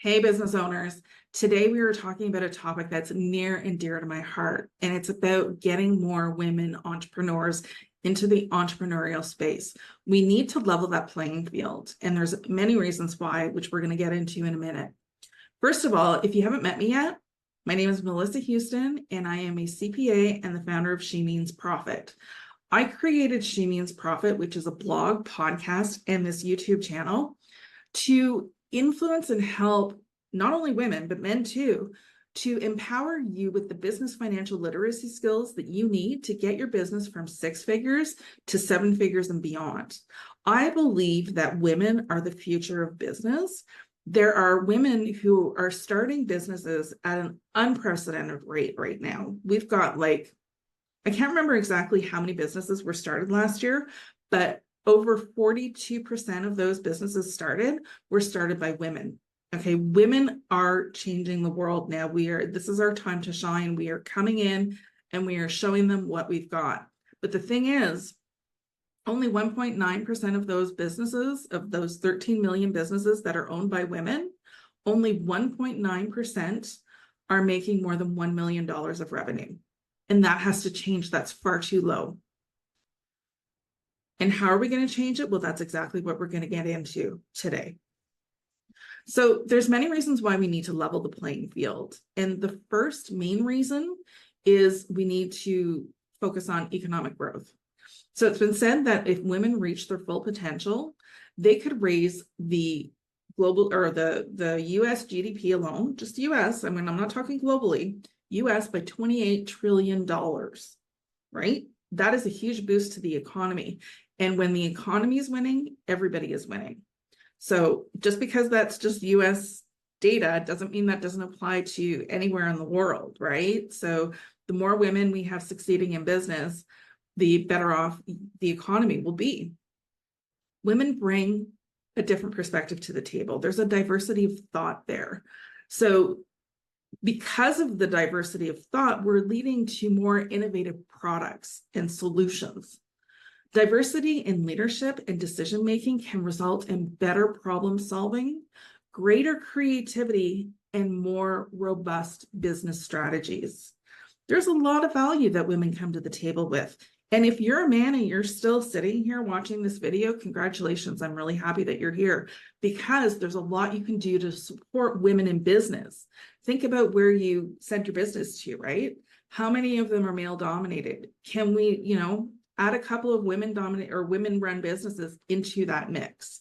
Hey, business owners. Today we are talking about a topic that's near and dear to my heart, and it's about getting more women entrepreneurs into the entrepreneurial space. We need to level that playing field, and there's many reasons why, which we're going to get into in a minute. First of all, if you haven't met me yet, my name is Melissa Houston, and I am a CPA and the founder of She Means Profit. I created She Means Profit, which is a blog, podcast, and this YouTube channel to influence and help not only women, but men too, to empower you with the business financial literacy skills that you need to get your business from 6 figures to 7 figures and beyond. I believe that women are the future of business. There are women who are starting businesses at an unprecedented rate right now. We've got I can't remember exactly how many businesses were started last year, but over 42% of those businesses were started by women. Okay, women are changing the world now. This is our time to shine. We are coming in and we are showing them what we've got. But the thing is, only 1.9% of those businesses, of those 13 million businesses that are owned by women, only 1.9% are making more than $1 million of revenue. And that has to change. That's far too low. And how are we going to change it? Well, that's exactly what we're going to get into today. So there's many reasons why we need to level the playing field. And the first main reason is we need to focus on economic growth. So it's been said that if women reach their full potential, they could raise the global or the US GDP alone, just US, I mean, I'm not talking globally, US by $28 trillion, right? That is a huge boost to the economy. And when the economy is winning, everybody is winning. So just because that's just US data doesn't mean that doesn't apply to anywhere in the world, right? So the more women we have succeeding in business, the better off the economy will be. Women bring a different perspective to the table. There's a diversity of thought there. So because of the diversity of thought, we're leading to more innovative products and solutions. Diversity in leadership and decision-making can result in better problem solving, greater creativity, and more robust business strategies. There's a lot of value that women come to the table with. And if you're a man and you're still sitting here watching this video, congratulations. I'm really happy that you're here because there's a lot you can do to support women in business. Think about where you send your business to, right? How many of them are male dominated? Can we, add a couple of women dominate or women run businesses into that mix?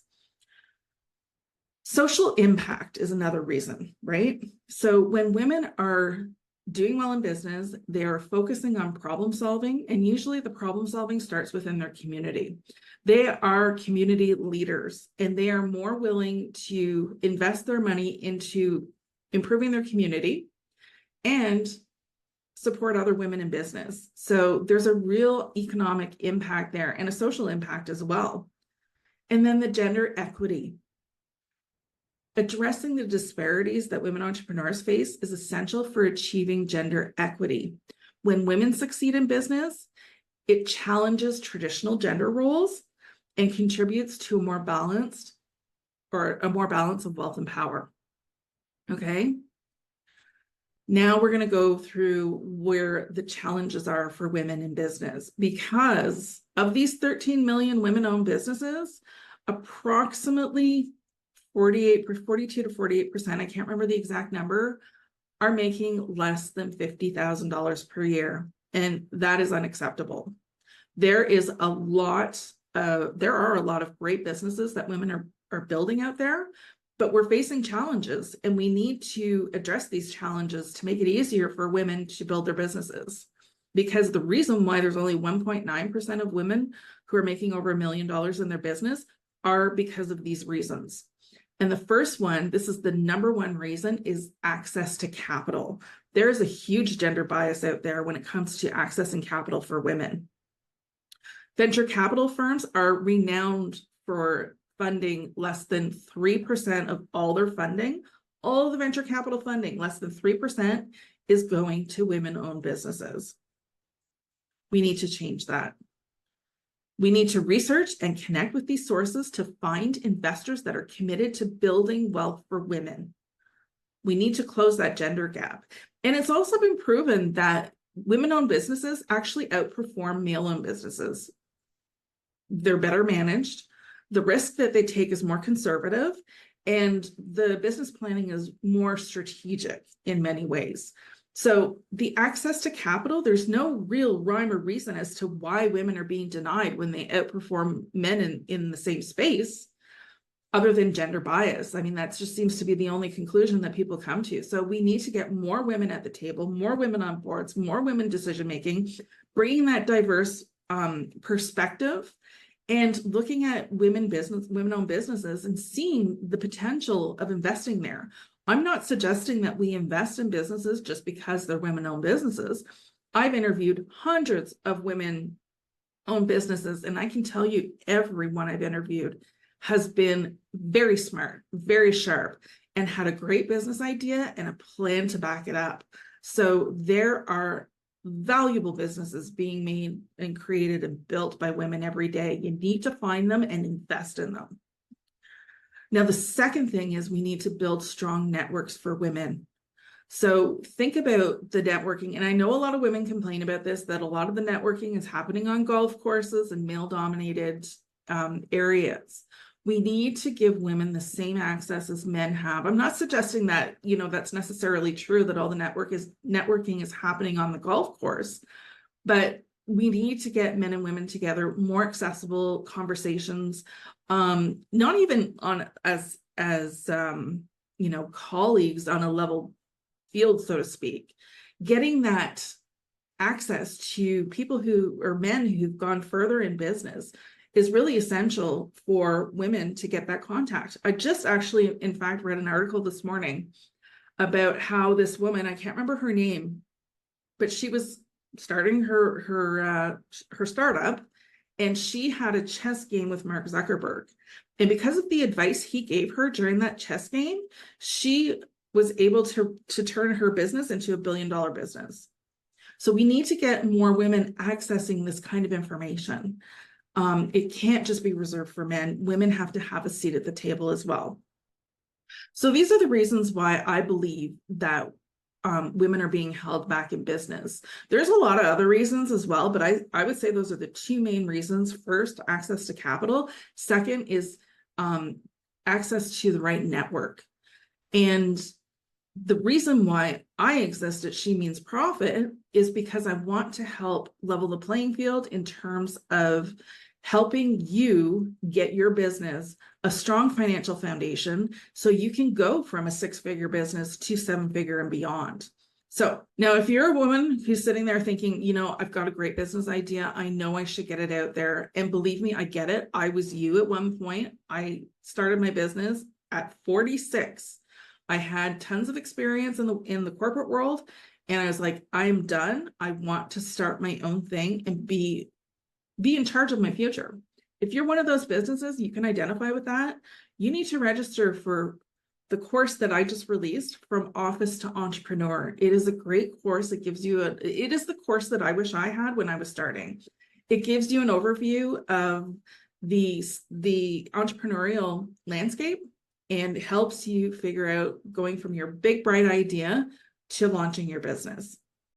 Social impact is another reason, right? So when women are doing well in business, they are focusing on problem solving, and usually the problem solving starts within their community. They are community leaders, and they are more willing to invest their money into improving their community and support other women in business. So there's a real economic impact there and a social impact as well. And then the gender equity. Addressing the disparities that women entrepreneurs face is essential for achieving gender equity. When women succeed in business, it challenges traditional gender roles and contributes to a more balance of wealth and power. Okay. Now we're going to go through where the challenges are for women in business. Because of these 13 million women-owned businesses, approximately 42 to 48%, I can't remember the exact number, are making less than $50,000 per year. And that is unacceptable. There are a lot of great businesses that women are building out there, but we're facing challenges, and we need to address these challenges to make it easier for women to build their businesses. Because the reason why there's only 1.9% of women who are making over $1 million in their business are because of these reasons. And the first one, this is the number one reason, is access to capital. There is a huge gender bias out there when it comes to accessing capital for women. Venture capital firms are renowned for funding less than 3% of all their funding. All of the venture capital funding, less than 3%, is going to women-owned businesses. We need to change that. We need to research and connect with these sources to find investors that are committed to building wealth for women. We need to close that gender gap. And it's also been proven that women-owned businesses actually outperform male-owned businesses. They're better managed. The risk that they take is more conservative, and the business planning is more strategic in many ways. So the access to capital, there's no real rhyme or reason as to why women are being denied when they outperform men in the same space, other than gender bias. I mean, that just seems to be the only conclusion that people come to. So we need to get more women at the table, more women on boards, more women decision-making, bringing that diverse perspective, and looking at women-owned businesses and seeing the potential of investing there. I'm not suggesting that we invest in businesses just because they're women-owned businesses. I've interviewed hundreds of women-owned businesses, and I can tell you everyone I've interviewed has been very smart, very sharp, and had a great business idea and a plan to back it up. So there are valuable businesses being made and created and built by women every day. You need to find them and invest in them. Now, the second thing is we need to build strong networks for women. So think about the networking. And I know a lot of women complain about this, that a lot of the networking is happening on golf courses and male-dominated areas. We need to give women the same access as men have. I'm not suggesting that, that's necessarily true, that all the networking is happening on the golf course, but we need to get men and women together, more accessible conversations, not even on as colleagues on a level field, so to speak, getting that access to people who are men who've gone further in business is really essential for women to get that contact. I just actually, in fact, read an article this morning about how this woman, I can't remember her name, but she was starting her startup, and she had a chess game with Mark Zuckerberg. And because of the advice he gave her during that chess game, she was able to turn her business into $1 billion business. So we need to get more women accessing this kind of information. It can't just be reserved for men. Women have to have a seat at the table as well. So these are the reasons why I believe that women are being held back in business. There's a lot of other reasons as well, but I would say those are the two main reasons. First, access to capital. Second is access to the right network. And the reason why I exist at She Means Profit is because I want to help level the playing field in terms of helping you get your business a strong financial foundation so you can go from a 6-figure business to 7-figure and beyond. So now if you're a woman who's sitting there thinking, I've got a great business idea, I know I should get it out there. And believe me, I get it. I was you at one point. I started my business at 46. I had tons of experience in the corporate world. And I was like, I'm done. I want to start my own thing and be in charge of my future. If you're one of those businesses, you can identify with that. You need to register for the course that I just released, From Office to Entrepreneur. It is a great course. It gives you it is the course that I wish I had when I was starting. It gives you an overview of the entrepreneurial landscape and helps you figure out going from your big, bright idea to launching your business.